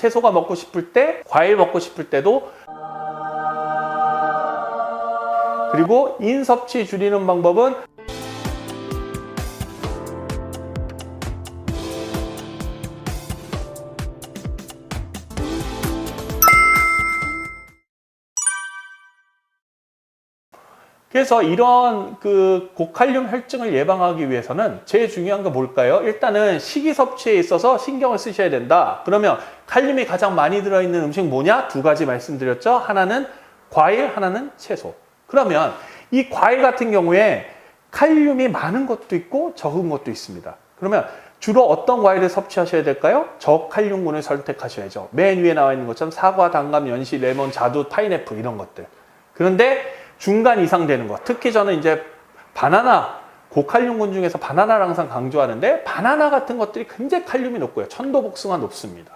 채소가 먹고 싶을 때, 과일 먹고 싶을 때도. 그리고 인섭취 줄이는 방법은 그래서 이런 고칼륨 혈증을 예방하기 위해서는 제일 중요한 게 뭘까요? 일단은 식이 섭취에 있어서 신경을 쓰셔야 된다. 그러면 칼륨이 가장 많이 들어있는 음식 뭐냐? 두 가지 말씀드렸죠. 하나는 과일, 하나는 채소. 그러면 이 과일 같은 경우에 칼륨이 많은 것도 있고 적은 것도 있습니다. 그러면 주로 어떤 과일을 섭취하셔야 될까요? 저칼륨군을 선택하셔야죠. 맨 위에 나와 있는 것처럼 사과, 단감, 연시, 레몬, 자두, 파인애플 이런 것들. 그런데 중간 이상 되는 것, 특히 저는 이제 바나나, 고칼륨군 중에서 바나나를 항상 강조하는데 바나나 같은 것들이 굉장히 칼륨이 높고요. 천도복숭아 높습니다.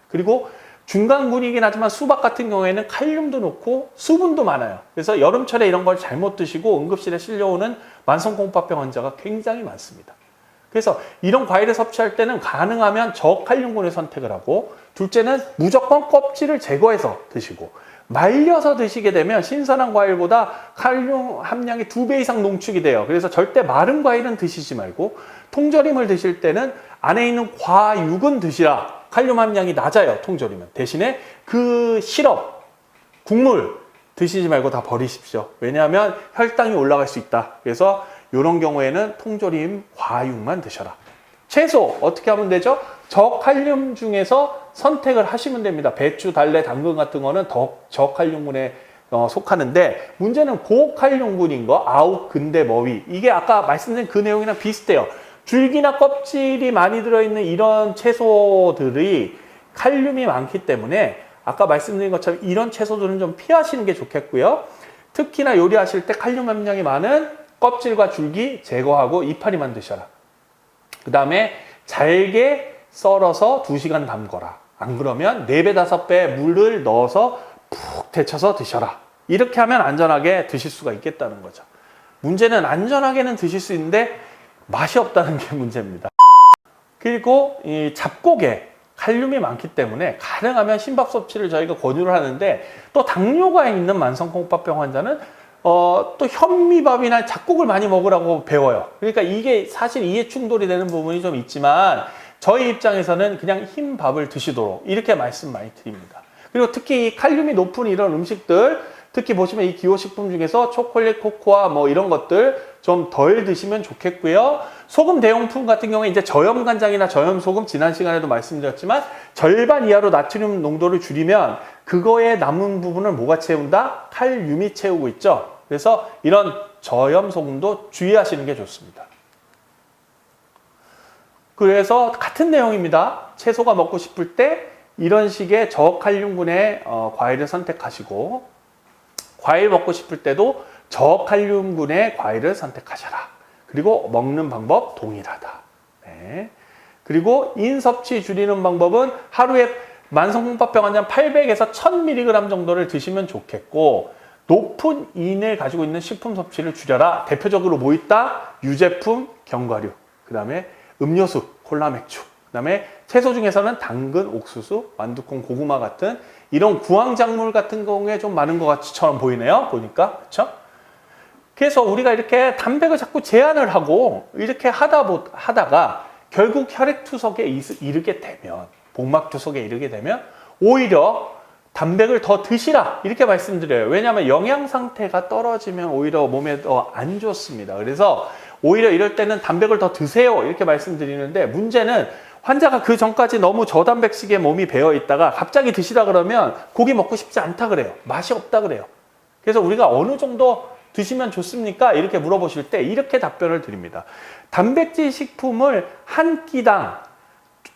그리고 중간군이긴 하지만 수박 같은 경우에는 칼륨도 높고 수분도 많아요. 그래서 여름철에 이런 걸 잘못 드시고 응급실에 실려오는 만성공파병 환자가 굉장히 많습니다. 그래서 이런 과일을 섭취할 때는 가능하면 저칼륨군을 선택을 하고, 둘째는 무조건 껍질을 제거해서 드시고, 말려서 드시게 되면 신선한 과일보다 칼륨 함량이 2배 이상 농축이 돼요. 그래서 절대 마른 과일은 드시지 말고 통조림을 드실 때는 안에 있는 과육은 드시라. 칼륨 함량이 낮아요, 통조림은. 대신에 그 시럽, 국물 드시지 말고 다 버리십시오. 왜냐하면 혈당이 올라갈 수 있다. 그래서 이런 경우에는 통조림 과육만 드셔라. 채소 어떻게 하면 되죠? 저칼륨 중에서 선택을 하시면 됩니다. 배추, 달래, 당근 같은 거는 더 저칼륨군에 속하는데, 문제는 고칼륨군인 거, 아욱, 근대, 머위. 이게 아까 말씀드린 그 내용이랑 비슷해요. 줄기나 껍질이 많이 들어있는 이런 채소들이 칼륨이 많기 때문에 아까 말씀드린 것처럼 이런 채소들은 좀 피하시는 게 좋겠고요. 특히나 요리하실 때 칼륨 함량이 많은 껍질과 줄기 제거하고 이파리만 드셔라. 그 다음에 잘게 썰어서 2시간 담거라. 안 그러면 4배, 5배 물을 넣어서 푹 데쳐서 드셔라. 이렇게 하면 안전하게 드실 수가 있겠다는 거죠. 문제는 안전하게는 드실 수 있는데 맛이 없다는 게 문제입니다. 그리고 이 잡곡에 칼륨이 많기 때문에 가능하면 신밥 섭취를 저희가 권유를 하는데, 또 당뇨가 있는 만성공파병 환자는 또 현미밥이나 잡곡을 많이 먹으라고 배워요. 그러니까 이게 사실 이해 충돌이 되는 부분이 좀 있지만 저희 입장에서는 그냥 흰 밥을 드시도록 이렇게 말씀 많이 드립니다. 그리고 특히 이 칼륨이 높은 이런 음식들, 특히 보시면 이 기호식품 중에서 초콜릿, 코코아 뭐 이런 것들 좀 덜 드시면 좋겠고요. 소금 대용품 같은 경우에 이제 저염간장이나 저염소금, 지난 시간에도 말씀드렸지만 절반 이하로 나트륨 농도를 줄이면 그거에 남은 부분을 뭐가 채운다? 칼륨이 채우고 있죠. 그래서 이런 저염소금도 주의하시는 게 좋습니다. 그래서 같은 내용입니다. 채소가 먹고 싶을 때 이런 식의 저칼륨군의 과일을 선택하시고, 과일 먹고 싶을 때도 저칼륨군의 과일을 선택하셔라. 그리고 먹는 방법 동일하다. 네. 그리고 인섭취 줄이는 방법은 하루에 만성공파병 환자 800에서 1000mg 정도를 드시면 좋겠고, 높은 인을 가지고 있는 식품 섭취를 줄여라. 대표적으로 뭐 있다? 유제품, 견과류, 그 다음에 음료수, 콜라, 맥주, 그 다음에 채소 중에서는 당근, 옥수수, 완두콩, 고구마 같은 이런 구황작물 같은 경우에 좀 많은 것 같이처럼 보이네요. 보니까. 그렇죠? 그래서 우리가 이렇게 단백을 자꾸 제한을 하고 이렇게 하다가 결국 혈액투석에 이르게 되면, 복막투석에 이르게 되면 오히려 단백을 더 드시라 이렇게 말씀드려요. 왜냐하면 영양 상태가 떨어지면 오히려 몸에 더 안 좋습니다. 그래서 오히려 이럴 때는 단백을 더 드세요 이렇게 말씀드리는데, 문제는 환자가 그 전까지 너무 저단백식에 몸이 배어 있다가 갑자기 드시라 그러면 고기 먹고 싶지 않다 그래요. 맛이 없다 그래요. 그래서 우리가 어느 정도 드시면 좋습니까? 이렇게 물어보실 때 이렇게 답변을 드립니다. 단백질 식품을 한 끼당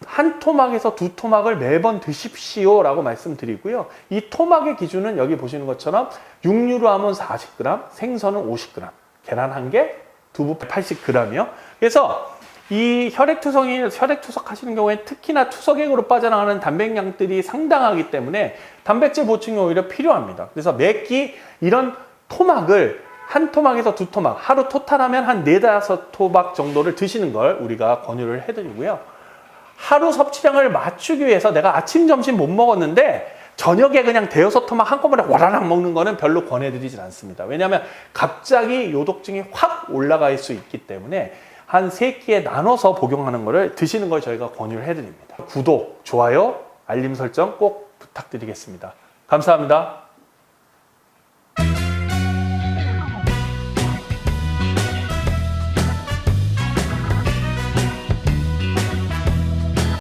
한 토막에서 2토막을 매번 드십시오 라고 말씀드리고요. 이 토막의 기준은 여기 보시는 것처럼 육류로 하면 40g, 생선은 50g, 계란 1개, 두부 80g이요. 그래서 이 혈액투석 하시는 경우에 특히나 투석액으로 빠져나가는 단백량들이 상당하기 때문에 단백질 보충이 오히려 필요합니다. 그래서 매 끼 이런 토막을 한 토막에서 2토막, 하루 토탈하면 한 4, 5토막 정도를 드시는 걸 우리가 권유를 해드리고요. 하루 섭취량을 맞추기 위해서 내가 아침, 점심 못 먹었는데 저녁에 그냥 대여섯 토막 한꺼번에 와라락 먹는 거는 별로 권해드리진 않습니다. 왜냐하면 갑자기 요독증이 확 올라갈 수 있기 때문에 한 3끼에 나눠서 복용하는 거를 드시는 걸 저희가 권유를 해드립니다. 구독, 좋아요, 알림 설정 꼭 부탁드리겠습니다. 감사합니다.